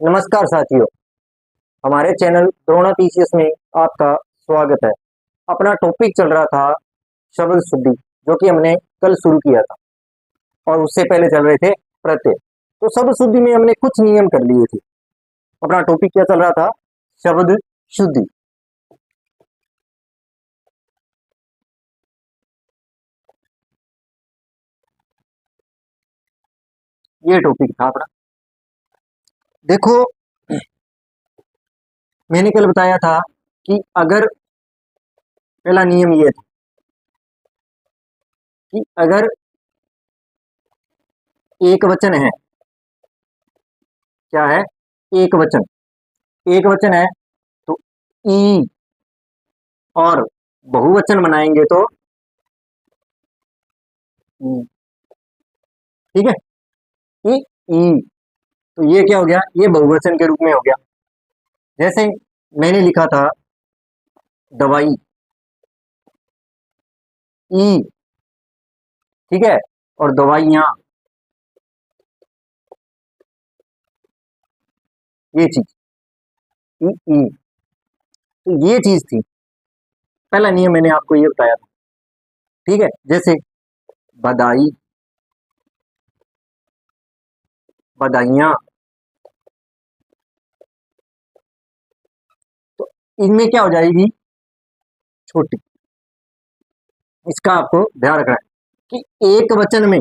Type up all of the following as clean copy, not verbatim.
नमस्कार साथियों, हमारे चैनल द्रोणा पीसीएस में आपका स्वागत है। अपना टॉपिक चल रहा था शब्द शुद्धि, जो कि हमने कल शुरू किया था और उससे पहले चल रहे थे प्रत्यय। तो शब्द शुद्धि में हमने कुछ नियम कर लिए थे। अपना टॉपिक क्या चल रहा था? शब्द शुद्धि। ये टॉपिक था अपना। देखो, मैंने कल बताया था कि अगर पहला नियम ये था कि अगर एक वचन है, क्या है? एक वचन। एक वचन है तो ई, और बहुवचन बनाएंगे तो ई। ठीक है, ई ई। तो ये क्या हो गया? ये बहुवचन के रूप में हो गया। जैसे मैंने लिखा था दवाई, ई। ठीक है, और दवाइयां, ये चीज ई ई। तो ये चीज थी, पहला नियम मैंने आपको ये बताया था। ठीक है, जैसे बधाई, बधाइयां, तो इनमें क्या हो जाएगी? छोटी। इसका आपको ध्यान रखना है कि एक वचन में,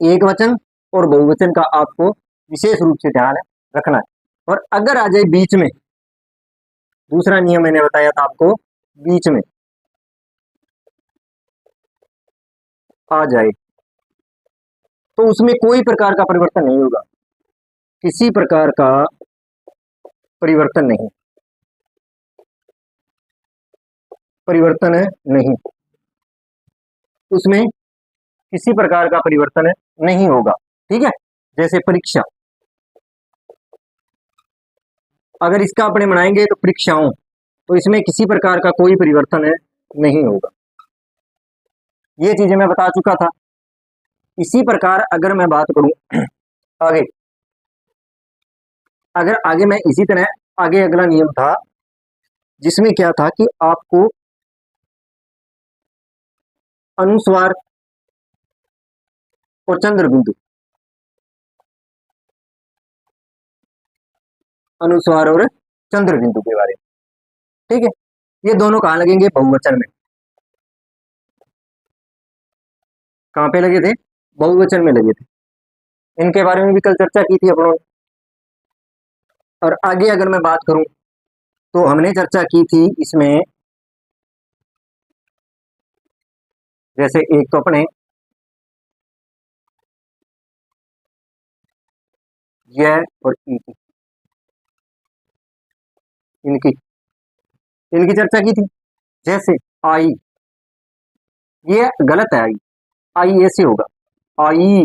एक वचन और बहुवचन का आपको विशेष रूप से ध्यान रखना है। और अगर आ जाए बीच में, दूसरा नियम मैंने बताया था आपको, बीच में आ जाए तो उसमें कोई प्रकार का परिवर्तन नहीं होगा। किसी प्रकार का परिवर्तन नहीं, परिवर्तन नहीं, उसमें किसी प्रकार का परिवर्तन नहीं होगा। ठीक है, जैसे परीक्षा, अगर इसका अपने बनाएंगे तो परीक्षाओं, तो इसमें किसी प्रकार का कोई परिवर्तन नहीं होगा। ये चीजें मैं बता चुका था। इसी प्रकार अगर मैं बात करूं आगे, अगर आगे मैं इसी तरह, आगे अगला नियम था जिसमें क्या था कि आपको अनुस्वार और चंद्र बिंदु, अनुस्वार और चंद्र बिंदु के बारे में। ठीक है, ये दोनों कहाँ लगेंगे? बहुवचन में। कहाँ पे लगे थे? बहुवचन में लगे थे। इनके बारे में भी कल चर्चा की थी अपनों। और आगे अगर मैं बात करूं तो हमने चर्चा की थी इसमें, जैसे एक तो अपने यह और ई की, इनकी इनकी चर्चा की थी। जैसे आई, ये गलत है। आई, आई ऐसे होगा आई।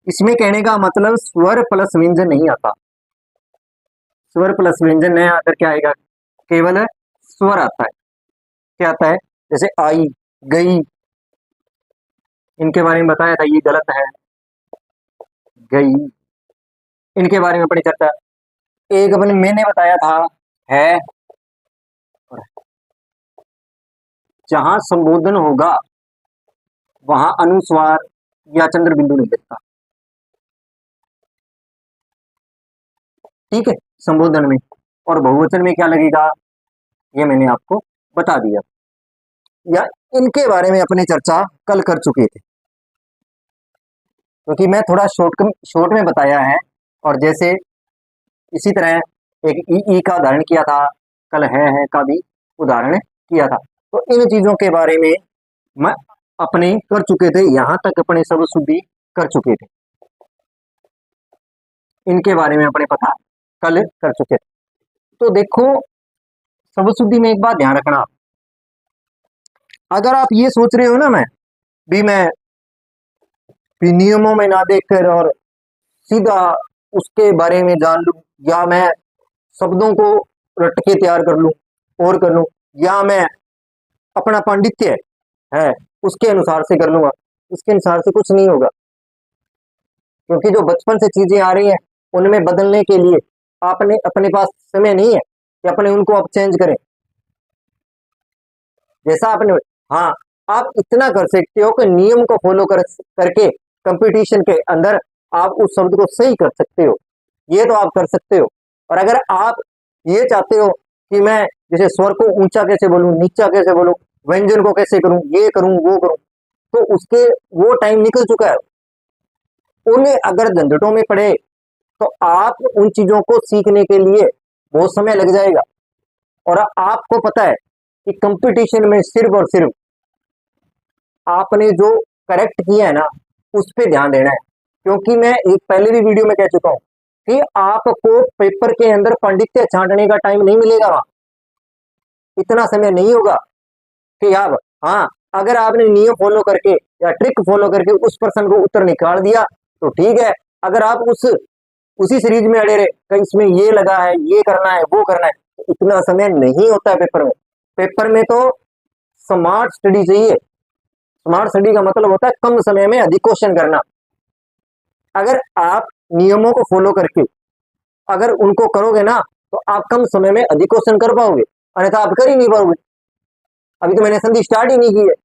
इसमें कहने का मतलब स्वर प्लस व्यंजन नहीं आता। स्वर प्लस व्यंजन नहीं आकर क्या आएगा? केवल स्वर आता है। क्या आता है? जैसे आई, गई, इनके बारे में बताया था, ये गलत है। गई, इनके बारे में अपनी चर्चा। एक अपने मैंने बताया था है, जहां संबोधन होगा वहां अनुस्वार या चंद्र बिंदु नहीं लगता। ठीक है, संबोधन में। और बहुवचन में क्या लगेगा? ये मैंने आपको बता दिया, या इनके बारे में अपने चर्चा कल कर चुके थे, क्योंकि मैं थोड़ा शॉर्ट में बताया है। और जैसे इसी तरह एक ई का उदाहरण किया था, कल है का भी उदाहरण किया था। तो इन चीजों के बारे में मैं अपने कर चुके थे, यहां तक अपने सब शुद्धि कर चुके थे। इनके बारे में अपने पता कल कर चुके थे। तो देखो, सब शुद्धि में एक बात ध्यान रखना, अगर आप ये सोच रहे हो ना मैं भी नियमों में ना देखकर और सीधा उसके बारे में जान लूं, या मैं शब्दों को रट के तैयार कर लूं और कर लूं, या मैं अपना पांडित्य है उसके अनुसार से कर लूंगा, इसके अनुसार से कुछ नहीं होगा। क्योंकि जो बचपन से चीजें आ रही हैं उनमें बदलने के लिए आपने अपने पास समय नहीं है कि अपने उनको आप चेंज करें। जैसा आपने, हाँ, आप इतना कर सकते हो कि नियम को फॉलो करके कंपटीशन के अंदर आप उस शब्द को सही कर सकते हो, ये तो आप कर सकते हो। और अगर आप ये चाहते हो कि मैं जैसे स्वर को ऊंचा कैसे बोलूं, नीचा कैसे बोलूं, व्यंजन को कैसे करूं, ये करूं वो करूं, तो उसके वो टाइम निकल चुका है। उन्हें अगर झंझटों में पड़े तो आप उन चीजों को सीखने के लिए बहुत समय लग जाएगा। और आपको पता है कि कंपटीशन में सिर्फ और सिर्फ आपने जो करेक्ट किया है ना, उस पर ध्यान देना है। क्योंकि मैं एक पहले भी वीडियो में कह चुका हूं कि आपको पेपर के अंदर पांडित्य छांटने का टाइम नहीं मिलेगा, वहां इतना समय नहीं होगा कि आप, हाँ, अगर आपने नियम फॉलो करके या ट्रिक फॉलो करके उस पर्सन को उत्तर निकाल दिया तो ठीक है। अगर आप उसी सीरीज में अड़े रहे कि इसमें ये लगा है, ये करना है, वो करना है, तो इतना समय नहीं होता है पेपर में। पेपर में तो स्मार्ट स्टडी चाहिए। स्मार्ट स्टडी का मतलब होता है कम समय में अधिक क्वेश्चन करना। अगर आप नियमों को फॉलो करके अगर उनको करोगे ना, तो आप कम समय में अधिक क्वेश्चन कर पाओगे, अन्यथा आप कर ही नहीं पाओगे। अभी तो मैंने संधि स्टार्ट ही नहीं की है।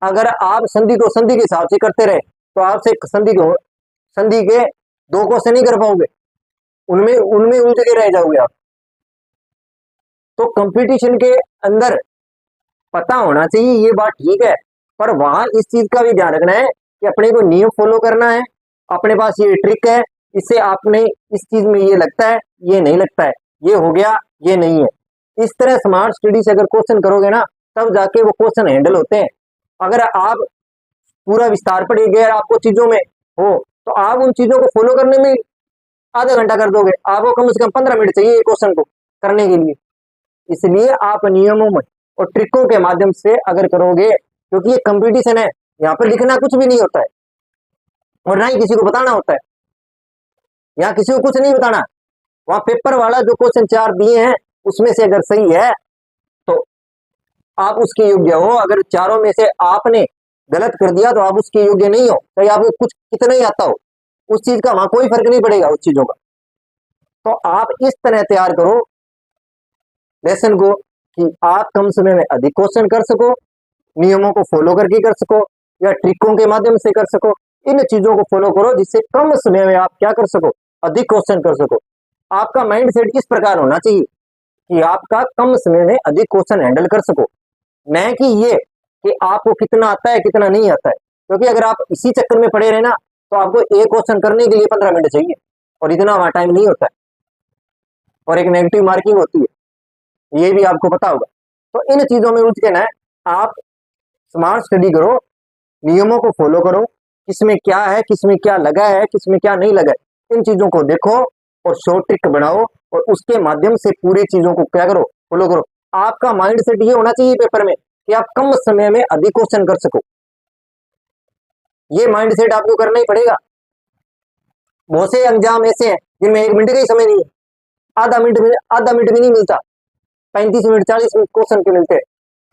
अगर आप संधि को संधि के हिसाब से करते रहे तो आपसे संधि के दो क्वेश्चन नहीं कर पाओगे, उनमें उनमें उलझ के रह जाओगे आप। तो कंपटीशन के अंदर पता होना चाहिए, ये बात ठीक है, पर वहां इस चीज का भी ध्यान रखना है कि अपने को नियम फॉलो करना है। अपने पास ये ट्रिक है, इससे आपने इस चीज में ये लगता है, ये नहीं लगता है, ये हो गया, ये नहीं है। इस तरह स्मार्ट स्टडी से अगर क्वेश्चन करोगे ना, तब जाके वो क्वेश्चन हैंडल होते हैं। अगर आप पूरा विस्तार पड़ेगा अगर आपको चीजों में हो, तो आप उन चीजों को फॉलो करने में आधा घंटा कर दोगे, आपको कम से कम 15 मिनट चाहिए क्वेश्चन को करने के लिए। इसलिए आप नियमों में और ट्रिकों के माध्यम से अगर करोगे, क्योंकि ये कंपटीशन है, यहाँ पर लिखना कुछ भी नहीं होता है और ना ही किसी को बताना होता है। यहाँ किसी को कुछ नहीं बताना। वहां पेपर वाला जो क्वेश्चन 4 दिए हैं उसमें से अगर सही है तो आप उसके योग्य हो, अगर चारों में से आपने गलत कर दिया तो आप उसके योग्य नहीं हो, चाहे आपको कुछ कितना ही आता हो, उस चीज का वहां कोई फर्क नहीं पड़ेगा उस चीजों का। तो आप इस तरह तैयार करो लेसन को कि आप कम समय में अधिक क्वेश्चन कर सको, नियमों को फॉलो करके कर सको या ट्रिकों के माध्यम से कर सको। इन चीजों को फॉलो करो जिससे कम समय में आप क्या कर सको, अधिक क्वेश्चन कर सको। आपका माइंड सेट इस प्रकार होना चाहिए कि आपका कम समय में अधिक क्वेश्चन हैंडल कर सको, न कि ये कि आपको कितना आता है कितना नहीं आता है। क्योंकि अगर आप इसी चक्कर में पड़े रहे ना, तो आपको एक क्वेश्चन करने के लिए 15 मिनट चाहिए और इतना वहां टाइम नहीं होता है, और एक नेगेटिव मार्किंग होती है, ये भी आपको पता होगा। तो इन चीजों में उलझ के ना आप स्मार्ट स्टडी करो, नियमों को फॉलो करो, किसमें क्या है, किसमें क्या लगा है, किसमें क्या नहीं लगा है, इन चीजों को देखो और शॉर्ट ट्रिक बनाओ और उसके माध्यम से पूरी चीजों को क्या करो, फॉलो करो। आपका माइंड सेट ये होना चाहिए पेपर में कि आप कम समय में अधिक क्वेश्चन कर सको। ये माइंड सेट आपको करना ही पड़ेगा। बहुत से एग्जाम ऐसे हैं जिनमें 1 मिनट का ही समय नहीं है, आधा मिनट भी नहीं मिलता, 35 मिनट 40 मिनट क्वेश्चन के मिलते हैं।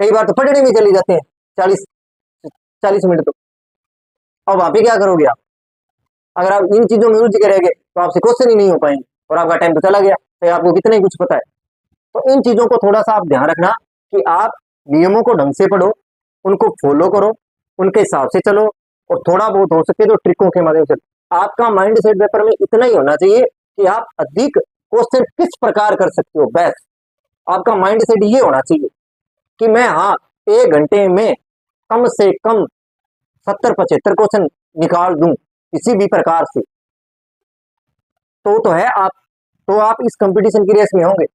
कई बार तो पढ़ने में चले जाते हैं 40 मिनट। तो अब वहां पे क्या करोगे आप? अगर आप इन चीजों में उलझ के रह गए तो आपसे क्वेश्चन ही नहीं हो पाएंगे और आपका टाइम तो चला गया, चाहे आपको कितना ही कुछ पता है। तो इन चीजों को थोड़ा सा आप ध्यान रखना कि आप नियमों को ढंग से पढ़ो, उनको फॉलो करो, उनके हिसाब से चलो और थोड़ा बहुत हो सके तो ट्रिकों के माध्यम से। आपका माइंड सेट पेपर में इतना ही होना चाहिए कि आप अधिक क्वेश्चन किस प्रकार कर सकते हो, बेस्ट आपका माइंड सेट ये होना चाहिए कि मैं, हाँ, 1 घंटे में कम से कम 70-75 क्वेश्चन निकाल दूं किसी भी प्रकार से। तो है आप, तो आप इस कंपटीशन की रेस में होंगे।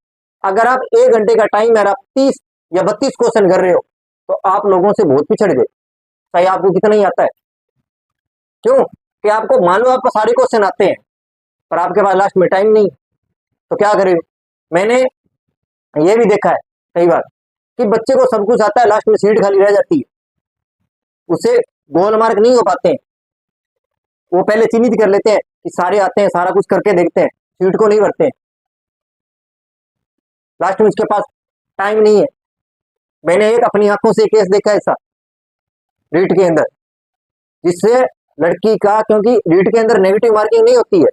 अगर आप 1 घंटे का टाइम है, आप 30 या 32 क्वेश्चन कर रहे हो तो आप लोगों से बहुत पिछड़ गए, चाहे आपको कितना ही आता है। क्यों? कि आपको मान लो आपको सारे क्वेश्चन आते हैं पर आपके पास लास्ट में टाइम नहीं, तो क्या करेगा? मैंने ये भी देखा है कई बार कि बच्चे को सब कुछ आता है, लास्ट में सीट खाली रह जाती है, उसे गोल मार्क नहीं हो पाते हैं। वो पहले चिन्हित कर लेते हैं कि सारे आते हैं, सारा कुछ करके देखते हैं, सीट को नहीं भरते हैं, लास्ट में उसके पास टाइम नहीं है। मैंने एक अपनी आंखों से केस देखा ऐसा रीट के अंदर, जिससे लड़की का, क्योंकि रीट के अंदर नेगेटिव मार्किंग नहीं होती है,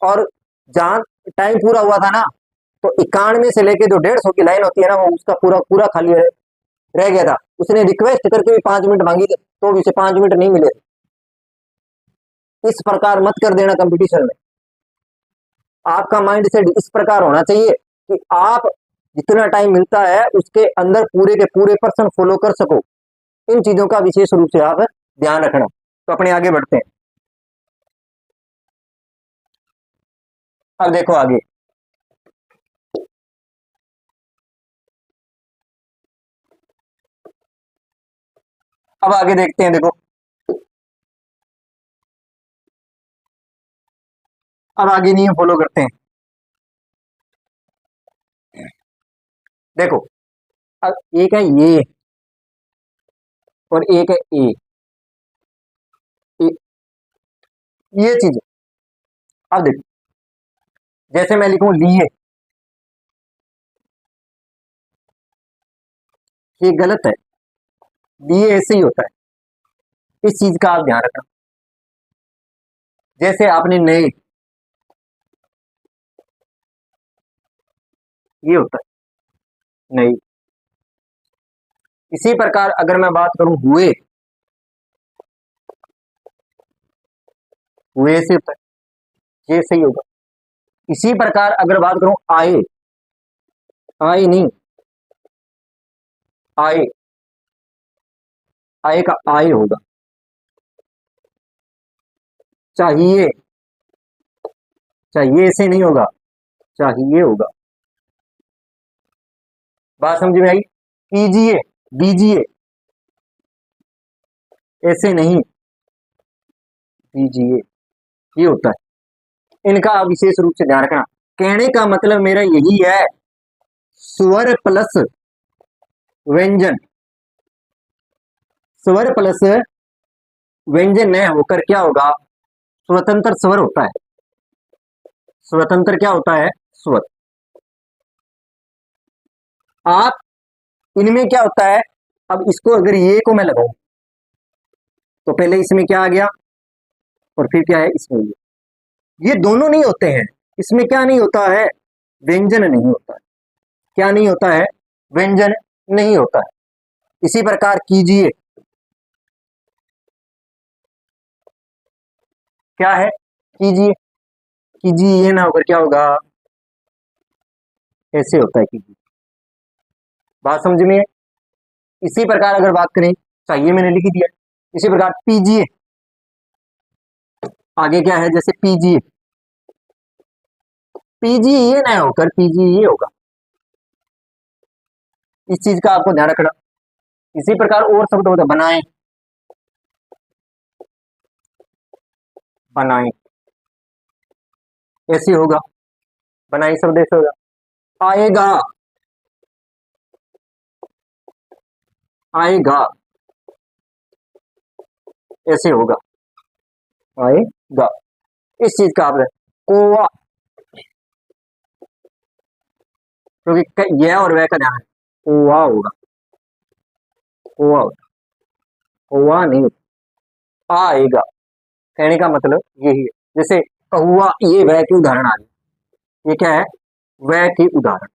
और जहां टाइम पूरा हुआ था ना, तो 91 से लेके जो 150 की लाइन होती है ना, वो उसका पूरा पूरा खाली रह गया था। उसने रिक्वेस्ट करके भी 5 मिनट मांगी थी, तो भी उसे 5 मिनट नहीं मिले। इस प्रकार मत कर देना कंपटीशन में। आपका माइंड सेट इस प्रकार होना चाहिए कि आप जितना टाइम मिलता है उसके अंदर पूरे के पूरे पर्सन फॉलो कर सको। इन चीजों का विशेष रूप से आप ध्यान रखना। तो अपने आगे बढ़ते हैं। अब देखो आगे, अब आगे देखते हैं। देखो अब आगे नियम फॉलो करते हैं। देखो, अब एक है और एक है ए, ए ये चीज। अब देखो, जैसे मैं लिखूं लिए, ये गलत है। लिए ऐसे ही होता है। इस चीज का आप ध्यान रखना। जैसे आपने नए, ये होता है नई। इसी प्रकार अगर मैं बात करूं हुए, हुए से होता है, ये सही होगा। इसी प्रकार अगर बात करूं आए, आए नहीं, आए, आए का आए होगा। चाहिए, चाहिए से नहीं होगा, चाहिए होगा। बात समझ में आई? कीजिए, दीजिए, ऐसे नहीं, दीजिए, ये होता है। इनका आप विशेष रूप से ध्यान रखना। कहने का मतलब मेरा यही है, स्वर प्लस व्यंजन, स्वर प्लस व्यंजन न होकर क्या होगा, स्वतंत्र स्वर होता है। स्वतंत्र क्या होता है? स्वर। आप इनमें क्या होता है, अब इसको अगर ये को मैं लगाऊं, तो पहले इसमें क्या आ गया और फिर क्या है इसमें ये दोनों नहीं होते हैं। इसमें क्या नहीं होता है? व्यंजन नहीं होता है। क्या नहीं होता है? व्यंजन नहीं होता है। इसी प्रकार कीजिए, क्या है? कीजिए, कीजिए ये ना होकर क्या होगा, ऐसे होता है कीजिए। बात समझ में है? इसी प्रकार अगर बात करें, चाहिए मैंने लिख ही दिया। इसी प्रकार पीजिए, आगे क्या है, जैसे पीजिए, पीजिए ये ना होकर पीजिए ये होगा। इस चीज का आपको ध्यान रखना। इसी प्रकार और शब्द होता है, बनाए, बनाए ऐसे होगा। बनाई शब्द ऐसे होगा। आएगा, आएगा ऐसे होगा। आएगा, इस चीज का आप कोवा, क्योंकि यह और वह का ध्यान है, कोवा होगा। कोवा, कोवा नहीं, आएगा। कहने का मतलब यही है। जैसे कहुआ, ये वह की उदाहरण आ गई। ये क्या है? वह की उदाहरण।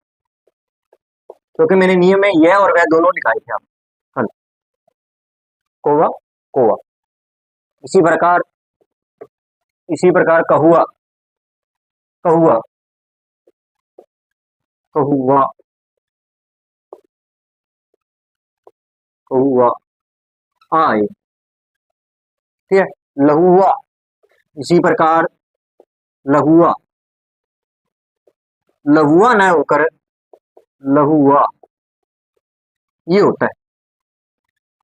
क्योंकि मैंने नियम में यह और वह दोनों लिखाए थे आप कल। कोवा, कोवा। इसी प्रकार, इसी प्रकार कहुआ, कहुआ, कहुआ, कहुआ आए, ठीक है। लहुआ, इसी प्रकार लहुआ, लहुआ ना होकर लहुआ ये होता है।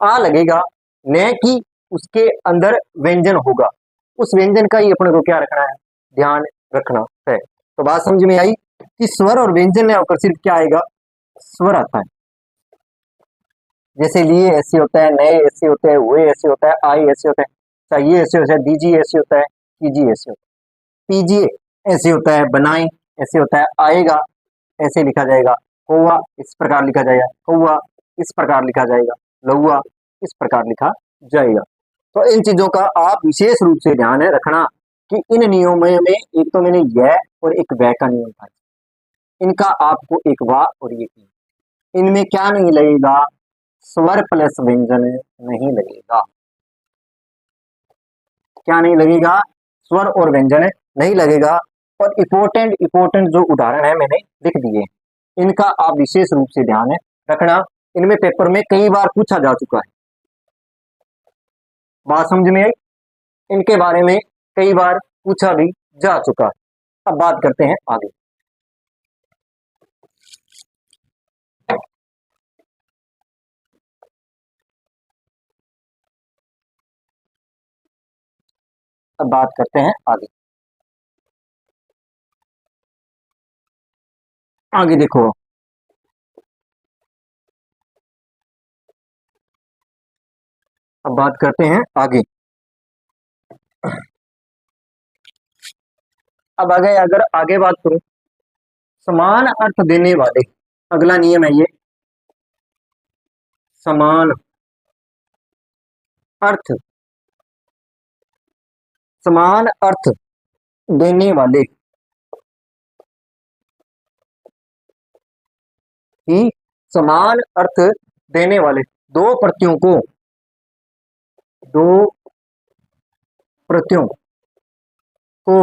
आ लगेगा, न कि उसके अंदर व्यंजन होगा। उस व्यंजन का ही अपने को क्या रखना है, ध्यान रखना है। तो बात समझ में आई कि स्वर और व्यंजन न होकर सिर्फ क्या आएगा, स्वर आता है। जैसे लिए ऐसे होता है, नए ऐसे होते हैं, हुए ऐसे होता है, आए ऐसे होता है, चाहिए ऐसे होता है, दीजिए ऐसे होता है, कीजिए ऐसे होता है, पीजिए ऐसे होता है, बनाए ऐसे होता है, आएगा ऐसे लिखा जाएगा, कौवा इस प्रकार लिखा जाएगा, कौवा इस प्रकार लिखा जाएगा, लौआ इस प्रकार लिखा जाएगा। तो इन चीजों का आप विशेष रूप से ध्यान रखना। कि इन नियमों में एक तो मैंने यह और एक वह का नियम था, इनका आपको एक वाह और ये इनमें क्या नहीं लगेगा, स्वर प्लस व्यंजन नहीं लगेगा। क्या नहीं लगेगा, स्वर और व्यंजन नहीं लगेगा। और इंपॉर्टेंट इंपॉर्टेंट जो उदाहरण है मैंने लिख दिए, इनका आप विशेष रूप से ध्यान रखना, इनमें पेपर में कई बार पूछा जा चुका है। बात समझ में आई, इनके बारे में कई बार पूछा भी जा चुका है। अब बात करते हैं आगे। अब बात करते हैं आगे। आगे देखो, अब बात करते हैं आगे। अब आगे अगर आगे बात करूं, समान अर्थ देने वाले, अगला नियम है ये, समान अर्थ, समान अर्थ देने वाले ही, समान अर्थ देने वाले दो प्रत्ययों को, दो प्रत्ययों को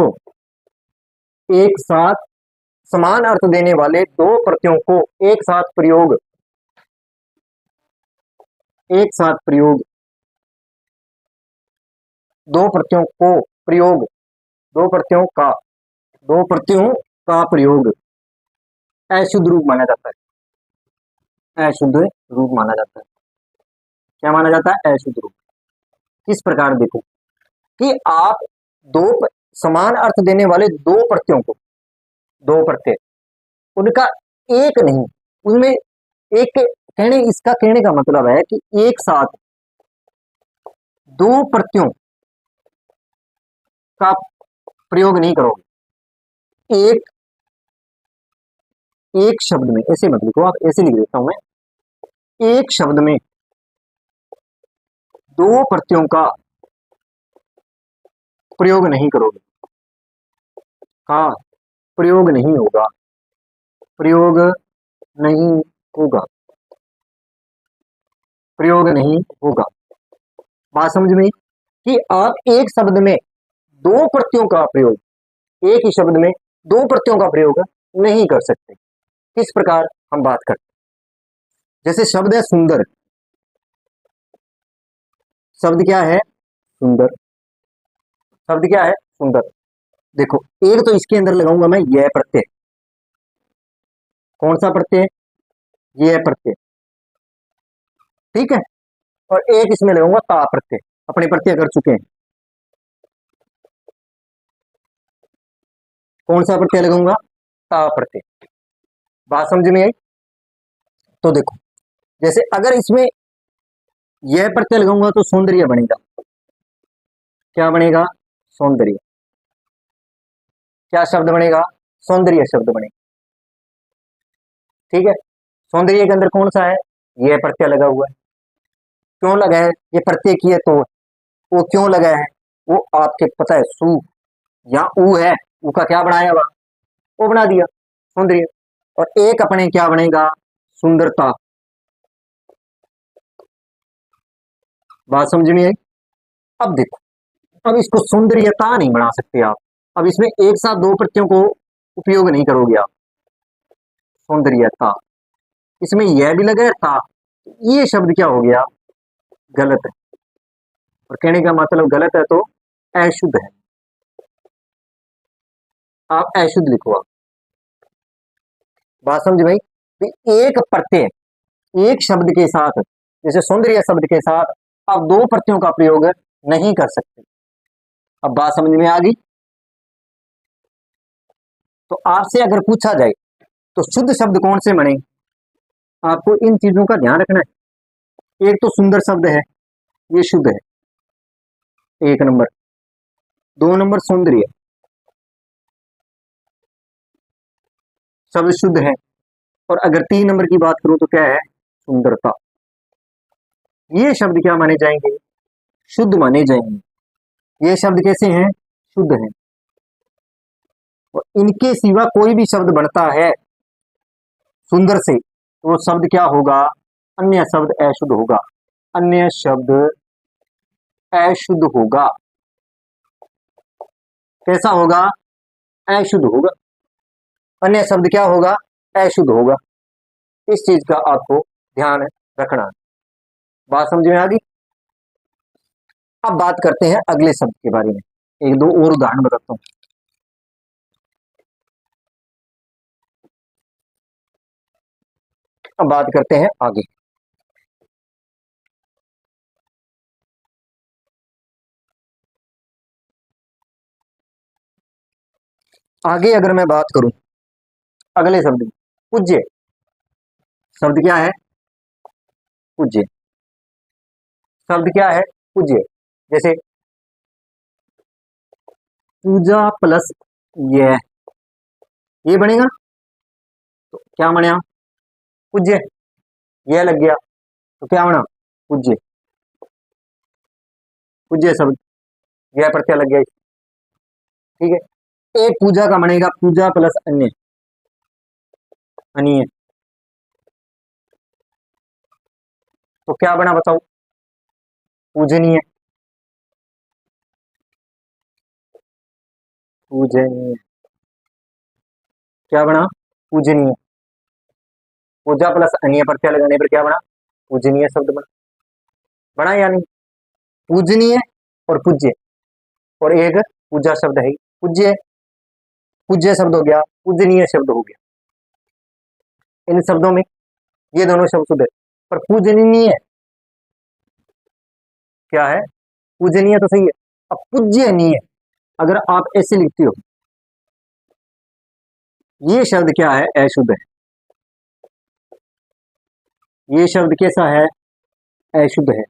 एक साथ, समान अर्थ देने वाले दो प्रत्ययों को एक साथ प्रयोग, एक साथ प्रयोग, दो प्रत्ययों को प्रयोग, दो प्रत्ययों का, दो प्रत्ययों का प्रयोग अशुद्ध रूप माना जाता है। अशुद्ध रूप माना जाता है। क्या माना जाता है? अशुद्ध रूप। किस प्रकार देखो कि आप दो समान अर्थ देने वाले दो प्रत्ययों को, दो प्रत्यय, उनका एक नहीं, उनमें एक, कहने इसका कहने का मतलब है कि एक साथ दो प्रत्ययों का प्रयोग नहीं करोगे। एक एक शब्द में, ऐसे मत लिखो आप, ऐसे लिख देता हूं मैं, एक शब्द में दो प्रत्ययों का प्रयोग नहीं करोगे। हाँ, प्रयोग नहीं होगा, प्रयोग नहीं होगा, प्रयोग नहीं होगा। बात समझ में कि आप एक शब्द में दो प्रत्ययों का प्रयोग, एक ही शब्द में दो प्रत्ययों का प्रयोग नहीं कर सकते। किस प्रकार हम बात करते, जैसे शब्द है सुंदर, शब्द क्या है? सुंदर। शब्द क्या है? सुंदर। देखो, एक तो इसके अंदर लगाऊंगा मैं यह प्रत्यय, कौन सा प्रत्यय? यह प्रत्यय, ठीक है। और एक इसमें लगाऊंगा ता प्रत्यय, अपने प्रत्यय कर चुके हैं, कौन सा प्रत्यय लगाऊंगा? ता प्रत्यय। बात समझ में आई? तो देखो, जैसे अगर इसमें यह प्रत्यय लगाऊंगा तो सौंदर्य बनेगा। क्या बनेगा? सौंदर्य। क्या शब्द बनेगा? सौंदर्य शब्द बनेगा, ठीक है। सौंदर्य के अंदर कौन सा है? यह प्रत्यय लगा हुआ है। क्यों लगा है? ये प्रत्यय की है तो वो क्यों लगा है? वो आपके पता है, सु या ऊ है, ऊ का क्या बनाया हुआ? वो बना दिया, सौंदर्य। और एक अपने क्या बनेगा? सुंदरता। बात समझ में आई? अब देखो, अब इसको सौंदर्यता नहीं बना सकते आप, अब इसमें एक साथ दो प्रत्ययों को उपयोग नहीं करोगे आप। सौंदर्यता, इसमें यह भी लगा था, ये शब्द क्या हो गया? गलत है। और कहने का मतलब गलत है तो अशुद्ध है, आप अशुद्ध लिखो आप। बात समझ भाई? एक प्रत्यय एक शब्द के साथ, जैसे सौंदर्य शब्द के साथ आप दो प्रत्ययों का प्रयोग नहीं कर सकते। अब बात समझ में आ गई? तो आपसे अगर पूछा जाए तो शुद्ध शब्द कौन से बने, आपको इन चीजों का ध्यान रखना है। एक तो सुंदर शब्द है, ये शुद्ध है, एक नंबर। दो नंबर सौंदर्य शब्द शुद्ध है। और अगर तीन नंबर की बात करूं तो क्या है? सुंदरता। ये शब्द क्या माने जाएंगे? शुद्ध माने जाएंगे। ये शब्द कैसे हैं? शुद्ध हैं। और इनके सिवा कोई भी शब्द बनता है सुंदर से तो वो शब्द क्या होगा? अन्य शब्द अशुद्ध होगा। अन्य शब्द अशुद्ध होगा। कैसा होगा? अशुद्ध होगा। अन्य शब्द क्या होगा? अशुद्ध होगा। इस चीज का आपको ध्यान रखना है। बात समझ में आ गई? अब बात करते हैं अगले शब्द के बारे में। एक दो और उदाहरण बताता हूं। अब बात करते हैं आगे। आगे अगर मैं बात करूं अगले शब्द की, पूज्य। शब्द क्या है? पूज्य। शब्द क्या है? पूज्य। जैसे पूजा प्लस ये बनेगा तो क्या बना? पूज्य। यह लग गया तो क्या बना? पूज्य। पूज्य शब्द, यह प्रत्यय लग गया। ठीक है। एक पूजा का बनेगा पूजा प्लस अन्य, अन्य। तो क्या बना बताओ? पूजनीय। पूजनीय। क्या बना? पूजनीय। पूजा प्लस अन्य प्रत्यय लगाने पर क्या बना? पूजनीय शब्द बना। बना या नहीं? पूजनीय और पूज्य, और एक पूजा शब्द है पूज्य। पूज्य शब्द हो गया, पूजनीय शब्द हो गया। इन शब्दों में ये दोनों शब्द शुद्ध है, पर पूजनीय क्या है? पूजनीय तो सही है। अब पूज्यनीय अगर आप ऐसे लिखते हो, ये शब्द क्या है? अशुद्ध है। ये शब्द कैसा है? अशुद्ध है।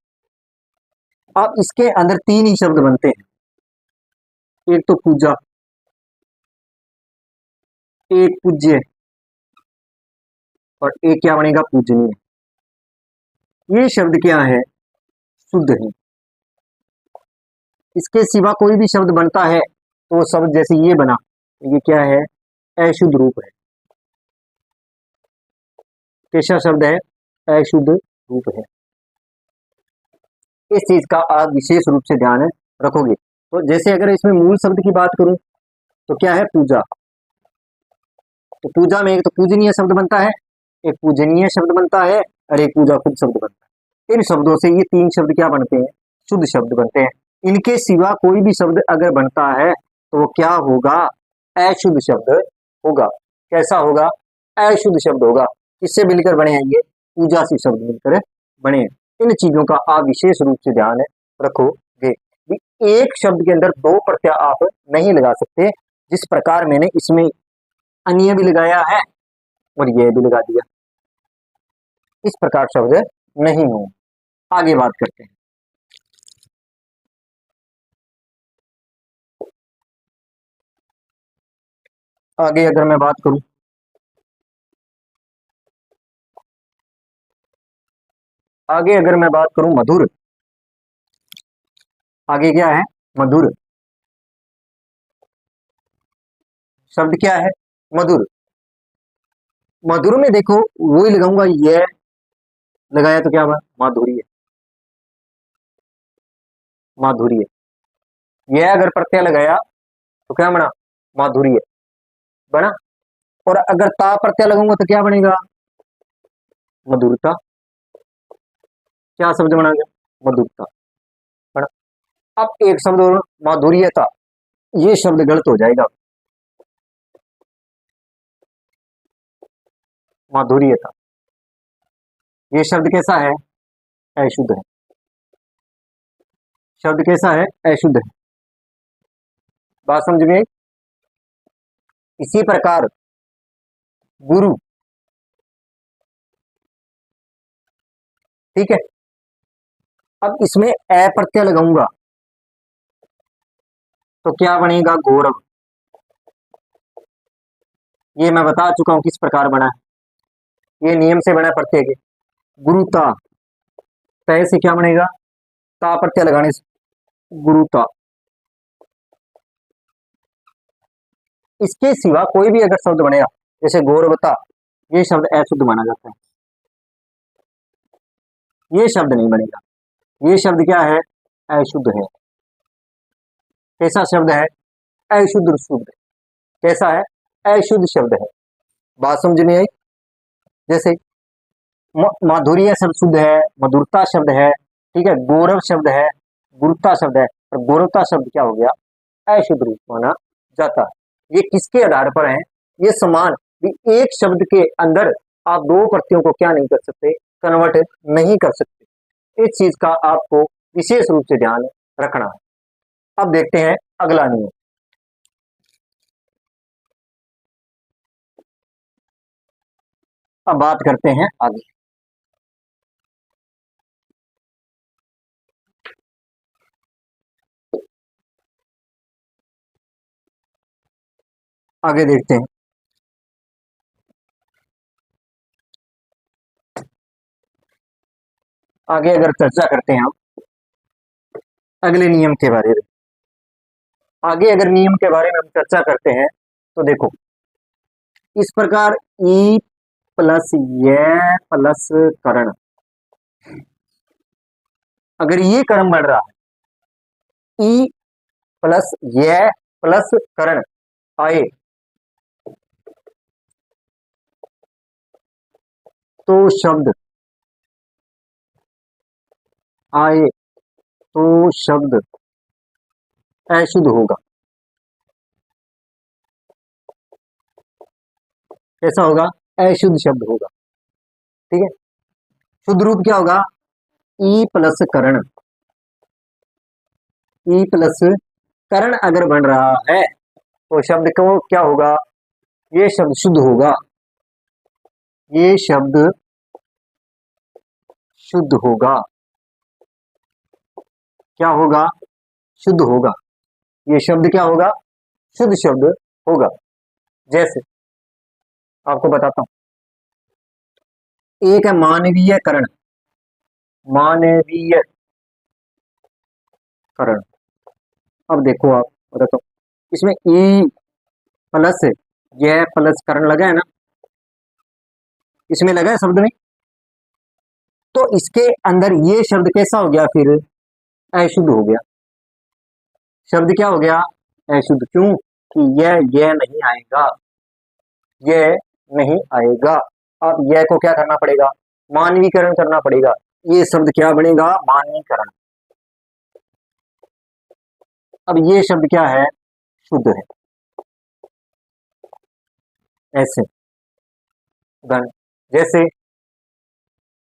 अब इसके अंदर तीन ही शब्द बनते हैं। एक तो पूजा, एक पूज्य, और एक क्या बनेगा? पूजनीय। ये शब्द क्या है? शुद्ध है। इसके सिवा कोई भी शब्द बनता है तो वो शब्द जैसे ये बना, ये क्या है? अशुद्ध रूप है। कैसा शब्द है? अशुद्ध रूप है। इस चीज का आप विशेष रूप से ध्यान रखोगे। तो जैसे अगर इसमें मूल शब्द की बात करूं तो क्या है? पूजा। तो पूजा में एक तो पूजनीय शब्द बनता है, एक पूजनीय शब्द बनता है, और एक पूजा खुद शब्द बनता है। इन शब्दों से ये तीन शब्द क्या बनते हैं? शुद्ध शब्द बनते हैं। इनके सिवा कोई भी शब्द अगर बनता है तो वो क्या होगा? अशुद्ध शब्द होगा। कैसा होगा? अशुद्ध शब्द होगा। इससे मिलकर बने हैं ये पूजा से शब्द मिलकर बने हैं। इन चीजों का आप विशेष रूप से ध्यान रखोगे। एक शब्द के अंदर दो प्रत्यय आप नहीं लगा सकते, जिस प्रकार मैंने इसमें अन्य भी लगाया है और यह भी लगा दिया। इस प्रकार शब्द नहीं हो। आगे बात करते हैं। आगे अगर मैं बात करूं, आगे अगर मैं बात करूं मधुर। आगे क्या है? मधुर। शब्द क्या है? मधुर। मधुर में देखो वही लगाऊंगा, ये लगाया तो क्या हुआ? माधुरी है। माधुरी है। यह अगर प्रत्यय लगाया तो क्या बना? माधुरी है बना। और अगर ता प्रत्यय लगाऊंगा तो क्या बनेगा? मधुरता। क्या शब्द बना गया? मधुरता बना। अब एक शब्द और, माधुर्यता। ये शब्द गलत हो जाएगा। माधुर्यता, ये शब्द कैसा है? अशुद्ध है। शब्द कैसा है? अशुद्ध है। बात समझ में आई? इसी प्रकार गुरु। ठीक है। अब इसमें अ प्रत्यय लगाऊंगा तो क्या बनेगा? गौरव। ये मैं बता चुका हूं किस प्रकार बना है। ये नियम से बना प्रत्यय के। गुरुता, तय से क्या बनेगा? ता प्रत्यय लगाने से गुरुता। इसके सिवा कोई भी अगर शब्द बनेगा, जैसे गौरवता, ये शब्द अशुद्ध माना जाता है, ये शब्द नहीं बनेगा, ये शब्द क्या है, अशुद्ध है। कैसा शब्द है, अशुद्ध शुद्ध, कैसा है, अशुद्ध शब्द है। बात समझ में आई। जैसे माधुर्य शब्द शुद्ध है, मधुरता शब्द है, ठीक है, गौरव शब्द है, गुरुता शब्द है, और गौरवता शब्द क्या हो गया, अशुद्ध रूप माना जाता है। ये किसके आधार पर है, ये समान भी एक शब्द के अंदर आप दो प्रत्ययों को क्या नहीं कर सकते, कन्वर्ट नहीं कर सकते। इस चीज का आपको विशेष रूप से ध्यान रखना है। अब देखते हैं अगला नियम। अब बात करते हैं आगे। आगे देखते हैं। आगे अगर चर्चा करते हैं हम अगले नियम के बारे में, आगे अगर नियम के बारे में हम चर्चा करते हैं तो देखो इस प्रकार ई प्लस ये प्लस करण, अगर ये करण बढ़ रहा है, ई प्लस ये प्लस करण आए तो शब्द आए तो शब्द अशुद्ध होगा। कैसा होगा, अशुद्ध शब्द होगा। ठीक है, शुद्ध रूप क्या होगा, ई प्लस करण, ई प्लस करण अगर बन रहा है तो शब्द को क्या होगा, ये शब्द शुद्ध होगा, ये शब्द शुद्ध होगा। क्या होगा, शुद्ध होगा, ये शब्द क्या होगा, शुद्ध शब्द होगा। जैसे आपको बताता हूं, एक है मानवीय करण, मानवीय करण। अब देखो आप बताता हूं, इसमें ई प्लस यह प्लस करण लगा है ना, इसमें लगा है शब्द में, तो इसके अंदर ये शब्द कैसा हो गया, फिर अशुद्ध हो गया। शब्द क्या हो गया, अशुद्ध। क्यों कि यह नहीं आएगा, यह नहीं आएगा। अब यह को क्या करना पड़ेगा, मानवीकरण करना पड़ेगा। ये शब्द क्या बनेगा, मानवीकरण। अब ये शब्द क्या है, शुद्ध है। ऐसे गण, जैसे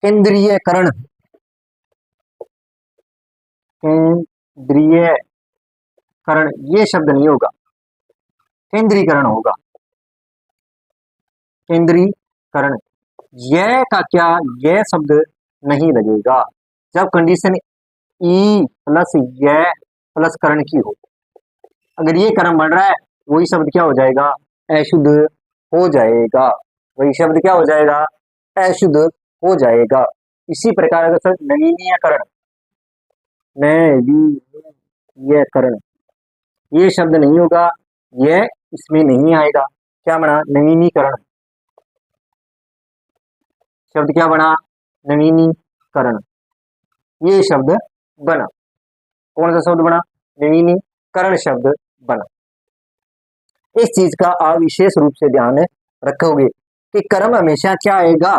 केंद्रीयकरण, केंद्रीयकरण, ये शब्द नहीं होगा, केंद्रीकरण होगा, केंद्रीकरण। यह का क्या, यह शब्द नहीं लगेगा जब कंडीशन ई प्लस यह प्लस करण की हो। अगर ये करण बढ़ रहा है, वही शब्द क्या हो जाएगा, अशुद्ध हो जाएगा, वही शब्द क्या हो जाएगा, अशुद्ध हो जाएगा। इसी प्रकार अगर सर नवीनीयकरण, नवीनीयकरण, ये शब्द नहीं होगा, यह इसमें नहीं आएगा, क्या बना, नवीनीकरण। शब्द क्या बना, नवीनीकरण, ये शब्द बना। कौन सा शब्द बना, नवीनीकरण शब्द बना। इस चीज का आप विशेष रूप से ध्यान रखोगे कि कर्म हमेशा क्या आएगा,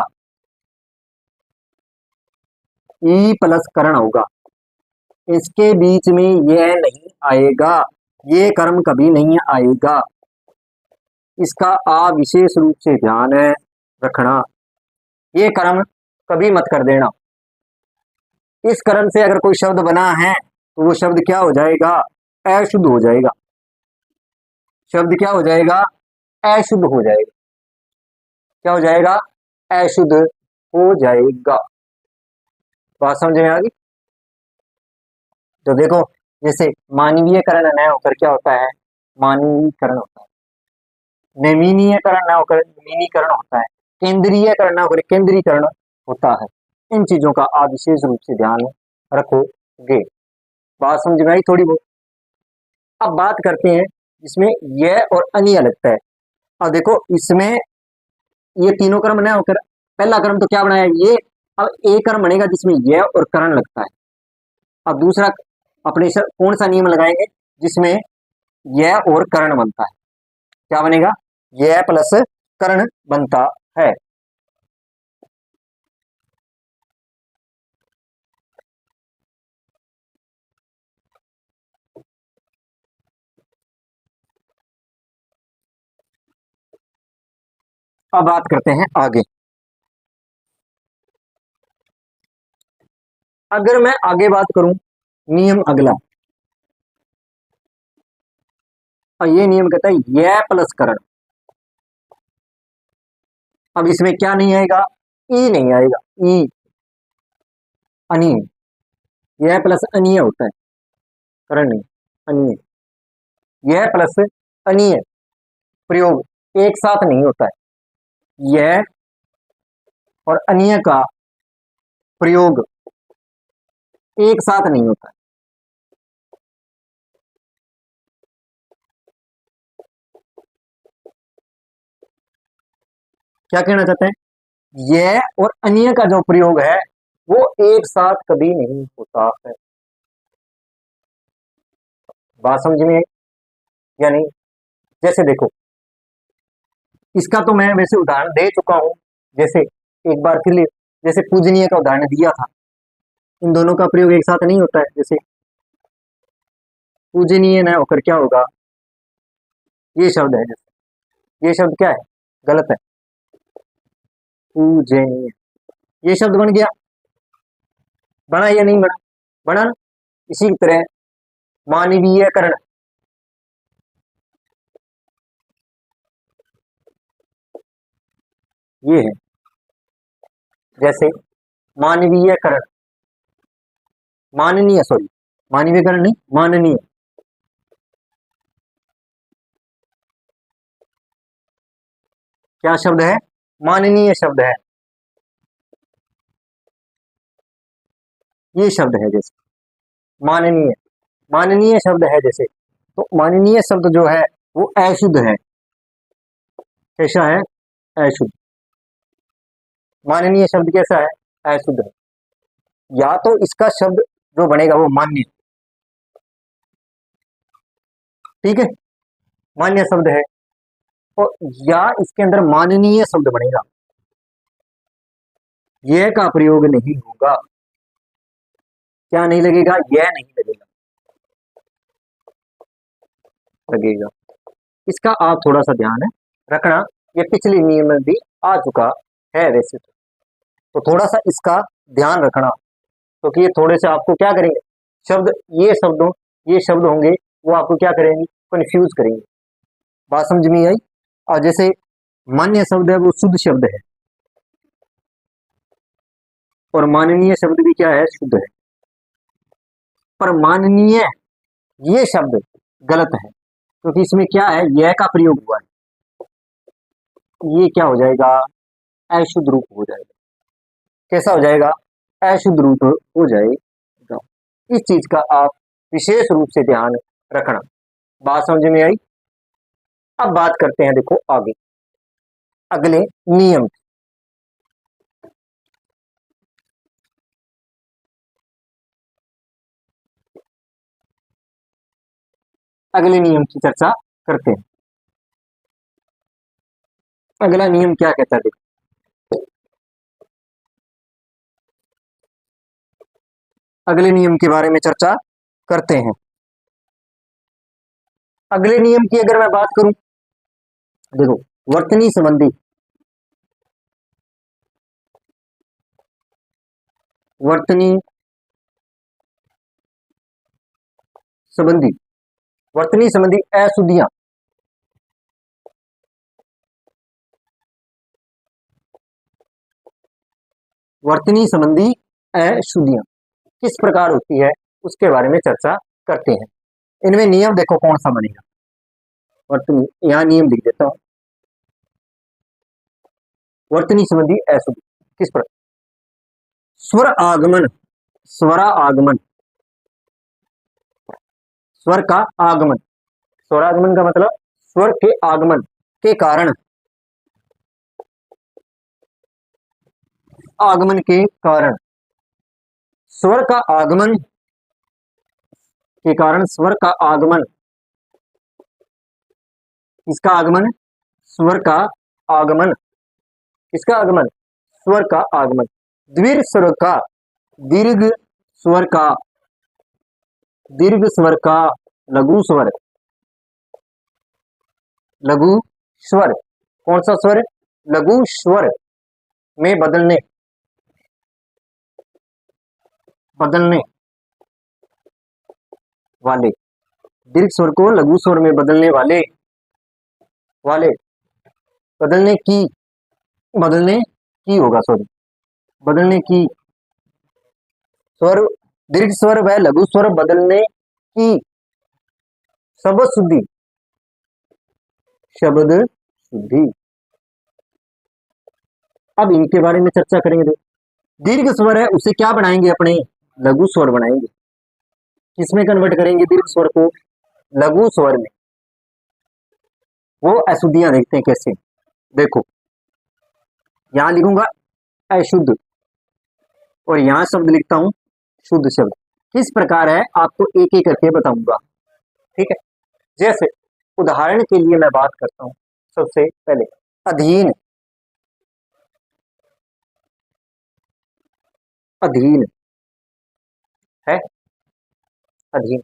ई प्लस करण होगा, इसके बीच में यह नहीं आएगा, ये कर्म कभी नहीं आएगा। इसका आप विशेष रूप से ध्यान रखना, ये कर्म कभी मत कर देना। इस कर्म से अगर कोई शब्द बना है तो वो शब्द क्या हो जाएगा, अशुद्ध हो जाएगा। शब्द क्या हो जाएगा, अशुद्ध हो जाएगा। क्या हो जाएगा, अशुद्ध हो जाएगा। बात समझ में आ गई। तो देखो जैसे मानवीयकरण न होकर क्या होता है, मानवीकरण होता है, नवीनीयकरण न होकर नवीनीकरण होता है, केंद्रीयकरण न होकर केंद्रीकरण होता है। इन चीजों का आप विशेष रूप से ध्यान रखोगे। बात समझ में आई थोड़ी बहुत। अब बात करते हैं इसमें यह और अनिय लगता है। अब देखो इसमें ये तीनों क्रम ना होकर पहला क्रम तो क्या बनाया ये, अब एक क्रम बनेगा जिसमें यह और करण लगता है। अब दूसरा अपने कौन सा नियम लगाएंगे जिसमें यह और कर्ण बनता है, क्या बनेगा, यह प्लस कर्ण बनता है। अब बात करते हैं आगे। अगर मैं आगे बात करूं नियम अगला, और ये नियम कहता है यह प्लस करण। अब इसमें क्या नहीं आएगा, ई नहीं आएगा, ई अनिय, यह प्लस अनिय होता है, करण नहीं अनिय, यह प्लस अनिय प्रयोग एक साथ नहीं होता है, यह और अनिय का प्रयोग एक साथ नहीं होता है। क्या कहना चाहते हैं, यह और अनिय का जो प्रयोग है वो एक साथ कभी नहीं होता है। बात समझ में या नहीं, जैसे देखो इसका तो मैं वैसे उदाहरण दे चुका हूं, जैसे एक बार फिर जैसे पूजनीय का उदाहरण दिया था, इन दोनों का प्रयोग एक साथ नहीं होता है। जैसे पूजनीय न होकर क्या होगा, ये शब्द है, जैसे ये शब्द क्या है, गलत है, पूजनीय, ये शब्द बन गया, बना या नहीं बना, बना ना। इसी तरह मानवीयकरण, ये है, जैसे मानवीयकरण, माननीय, सॉरी मानवीयकरण नहीं माननीय, क्या शब्द है, माननीय शब्द है, ये शब्द है जैसे माननीय, माननीय शब्द है जैसे, तो माननीय शब्द जो है वो अशुद्ध है, कैसा है, अशुद्ध, माननीय शब्द कैसा है, अशुद्ध है। या तो इसका शब्द जो बनेगा वो मान्य, ठीक है, मान्य शब्द है, और या इसके अंदर माननीय शब्द बनेगा, यह का प्रयोग नहीं होगा, क्या नहीं लगेगा, यह नहीं लगेगा, लगेगा। इसका आप थोड़ा सा ध्यान रखना, ये पिछले नियम में भी आ चुका है वैसे तो थोड़ा सा इसका ध्यान रखना, क्योंकि ये थोड़े से आपको क्या करेंगे, शब्द ये शब्द होंगे वो आपको क्या करेंगे, कंफ्यूज करेंगे। बात समझ में आई। और जैसे मान्य शब्द है वो शुद्ध शब्द है, और माननीय शब्द भी क्या है, शुद्ध है, पर माननीय ये शब्द गलत है, क्योंकि इसमें क्या है, यह का प्रयोग हुआ है, ये क्या हो जाएगा, अशुद्ध रूप हो जाएगा, कैसा हो जाएगा, अशुद्ध रूप हो जाएगा। इस चीज का आप विशेष रूप से ध्यान रखना। बात समझ में आई। अब बात करते हैं देखो आगे अगले नियम, अगले नियम की चर्चा करते हैं। अगला नियम क्या कहता है, देखो अगले नियम के बारे में चर्चा करते हैं। अगले नियम की अगर मैं बात करूं, देखो वर्तनी संबंधी, वर्तनी संबंधी, वर्तनी संबंधी अशुद्धियां, वर्तनी संबंधी अशुद्धियां किस प्रकार होती है उसके बारे में चर्चा करते हैं। इनमें नियम देखो कौन सा बनेगा, वर्तनी, यहां नियम लिख देता हूं, वर्तनी संबंधी अशुद्धि किस प्रकार, स्वर आगमन, स्वरा आगमन, स्वर का आगमन, स्वरागमन का मतलब स्वर के आगमन के कारण, आगमन के कारण, स्वर का आगमन के कारण, स्वर का आगमन, इसका आगमन, स्वर का आगमन, इसका आगमन, स्वर का आगमन, दीर्घ स्वर का, दीर्घ स्वर का, दीर्घ स्वर का लघु स्वर, लघु स्वर, कौन सा स्वर, लघु स्वर में बदलने, बदलने वाले, दीर्घ स्वर को लघु स्वर में बदलने वाले, वाले, बदलने की, बदलने की होगा, सॉरी, बदलने की, स्वर, दीर्घ स्वर व लघु स्वर बदलने की शब्द शुद्धि, शब्द शुद्धि। अब इनके बारे में चर्चा करेंगे। दीर्घ स्वर है उसे क्या बनाएंगे, अपने लघु स्वर बनाएंगे। किसमें कन्वर्ट करेंगे दीर्घ स्वर को, लघु स्वर में। वो अशुद्धियां देखते हैं कैसे, देखो यहां लिखूंगा अशुद्ध और यहां शब्द लिखता हूं शुद्ध शब्द। किस प्रकार है आपको एक एक करके बताऊंगा, ठीक है। जैसे उदाहरण के लिए मैं बात करता हूं, सबसे पहले अधीन, अधीन है, अधीन,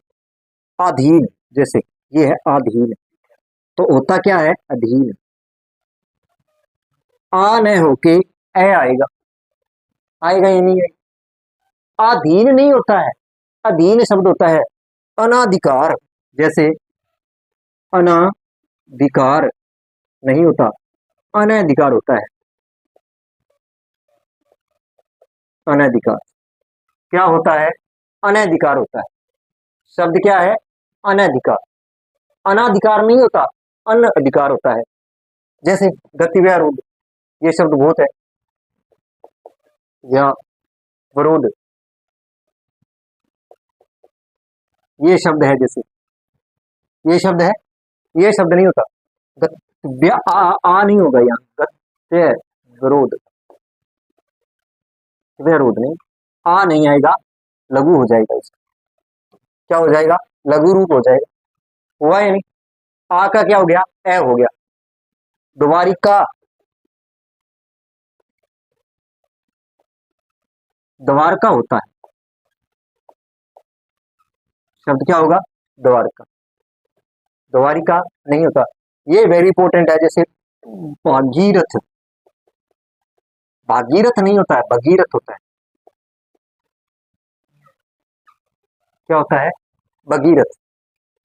अधीन, जैसे ये है अधीन, तो होता क्या है अधीन, आ न होके ए आएगा, आएगा या नहीं आएगा, अधीन नहीं होता है, अधीन शब्द होता है अनाधिकार, जैसे अनाधिकार नहीं होता, अनधिकार होता है, अनधिकार क्या होता है, अनधिकार होता है, शब्द क्या है अनधिकार, अनाधिकार नहीं होता, अनधिकार होता है। जैसे गतिव्यारूढ़, ये शब्द बहुत है, या वरोध, ये शब्द है, जैसे ये शब्द है, ये शब्द नहीं होता, आ नहीं होगा यहाँ, गत्य विरोध, विरोध नहीं, आ नहीं आएगा, लघु हो जाएगा, इसका क्या हो जाएगा, लघु रूप हो जाएगा, हुआ या नहीं, आ का क्या हो गया, ए हो गया, द्वारिका, द्वारका होता है, शब्द क्या होगा द्वारका, द्वारिका नहीं होता, ये वेरी इंपॉर्टेंट है। जैसे भागीरथ, भागीरथ नहीं होता है, भगीरथ होता है, क्या होता है भगीरथ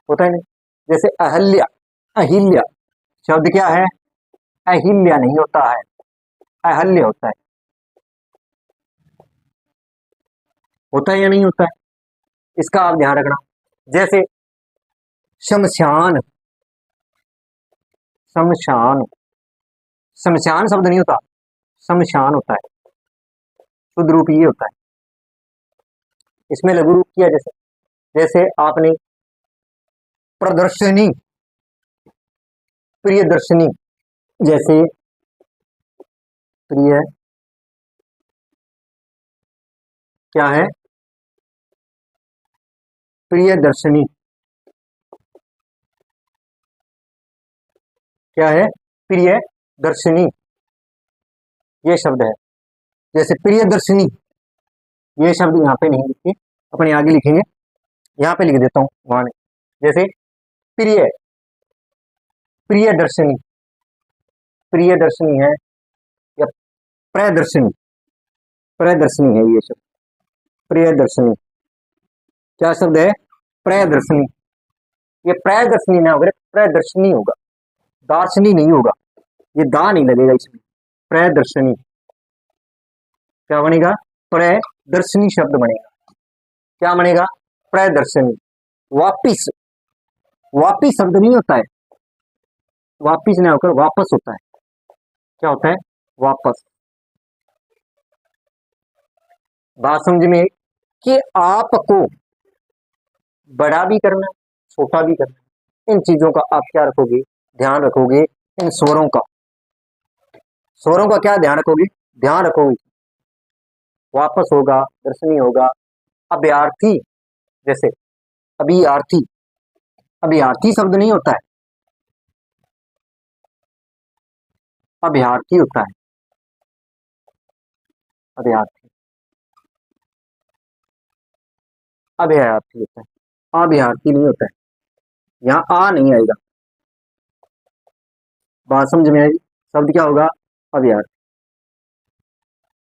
होता है नहीं। जैसे अहल्या, अहिल्या, शब्द क्या है अहिल्या नहीं होता है, अहल्य होता है या नहीं होता है, इसका आप ध्यान रखना। जैसे शमशान, शमशान, शमशान शब्द नहीं होता, शमशान होता है, शुद्ध रूप ये होता है, इसमें लघु रूप किया, जैसे जैसे आपने प्रदर्शनी, प्रियदर्शनी, जैसे प्रिय क्या है प्रियदर्शनी, क्या है प्रियदर्शनी, ये शब्द है। जैसे प्रियदर्शनी, ये शब्द यहाँ पे नहीं लिखे, अपने आगे लिखेंगे, यहाँ पे लिख देता हूँ वहां नहीं। जैसे प्रिय, प्रियदर्शनी, प्रियदर्शनी है, या प्रदर्शनी, प्रदर्शनी है ये शब्द, प्रियदर्शनी क्या शब्द है प्रदर्शनी, ये प्रदर्शनी ना होगा, प्रदर्शनी होगा, दार्शनी नहीं होगा, ये दा नहीं लगेगा इसमें, प्रदर्शनी क्या बनेगा प्रदर्शनी शब्द बनेगा, क्या बनेगा प्रदर्शनी। वापिस, वापिस शब्द नहीं होता है, वापिस ना होकर वापस होता है, क्या होता है वापस। बात समझ में कि आपको बड़ा भी करना छोटा भी करना, इन चीजों का आप क्या रखोगे, ध्यान रखोगे। इन स्वरों का, स्वरों का क्या ध्यान रखोगे, ध्यान रखोगे। वापस होगा, दर्शनी होगा, अभ्यार्थी, जैसे अभियार्थी, अभियार्थी शब्द नहीं होता है, अभ्यार्थी होता है, अभ्यार्थी, अभ्यार्थी होता है, अभ्यार्थी नहीं होता है। यहाँ आ नहीं आएगा, बात समझ में आई। शब्द क्या होगा, अभ्यार्थी।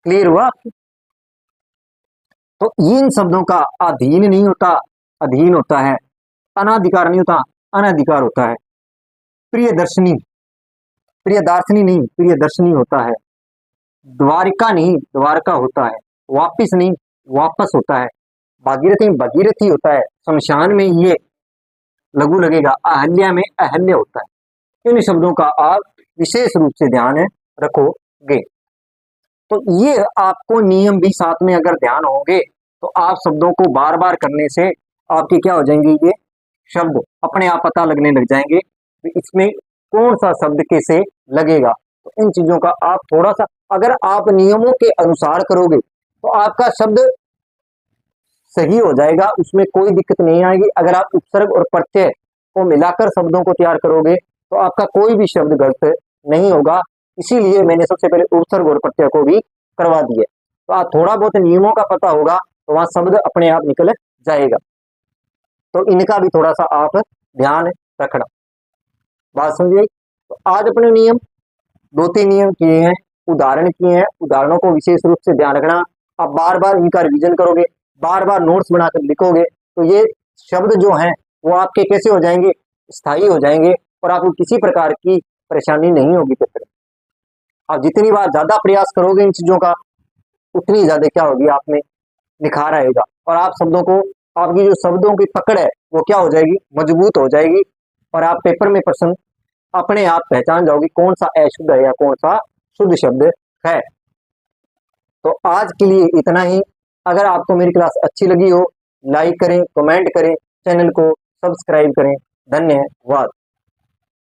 क्लियर हुआ आपको? तो इन शब्दों का अधीन नहीं होता, अधीन होता है। अनाधिकार नहीं होता, अनाधिकार होता है। प्रियदर्शनी, प्रियदार्शनी नहीं, प्रियदर्शनी होता है। द्वारिका नहीं, द्वारका होता है। वापिस नहीं, वापस होता है। भागीरथी, भगीरथी होता है। शमशान में ये लघु लगेगा, अहल्या में अहल्य होता है। इन शब्दों का आप विशेष रूप से ध्यान रखोगे। तो ये आपको नियम भी साथ में अगर ध्यान होंगे तो आप शब्दों को बार बार करने से आपके क्या हो जाएंगे, ये शब्द अपने आप पता लगने लग जाएंगे कि इसमें कौन सा शब्द कैसे लगेगा। तो इन चीजों का आप थोड़ा सा अगर आप नियमों के अनुसार करोगे तो आपका शब्द सही हो जाएगा, उसमें कोई दिक्कत नहीं आएगी। अगर आप उपसर्ग और प्रत्यय को मिलाकर शब्दों को तैयार करोगे तो आपका कोई भी शब्द गलत नहीं होगा। इसीलिए मैंने सबसे पहले उपसर्ग और प्रत्यय को भी करवा दिया। तो आप थोड़ा बहुत नियमों का पता होगा तो वहां शब्द अपने आप निकल जाएगा। तो इनका भी थोड़ा सा आप ध्यान रखना, बात समझिए। तो आज अपने नियम 2-3 नियम किए हैं, उदाहरण किए हैं। उदाहरणों को विशेष रूप से ध्यान रखना। आप बार बार इनका रिवीजन करोगे, बार बार नोट्स बनाकर लिखोगे तो ये शब्द जो हैं वो आपके कैसे हो जाएंगे, स्थायी हो जाएंगे और आपको किसी प्रकार की परेशानी नहीं होगी। पेपर आप जितनी बार ज्यादा प्रयास करोगे इन चीजों का, उतनी ज्यादा क्या होगी, आप में निखार आएगा और आप शब्दों को, आपकी जो शब्दों की पकड़ है वो क्या हो जाएगी, मजबूत हो जाएगी और आप पेपर में प्रश्न अपने आप पहचान जाओगे कौन सा अशुद्ध है या कौन सा शुद्ध शब्द है। तो आज के लिए इतना ही। अगर आपको मेरी क्लास अच्छी लगी हो, लाइक करें, कमेंट करें, चैनल को सब्सक्राइब करें। धन्यवाद।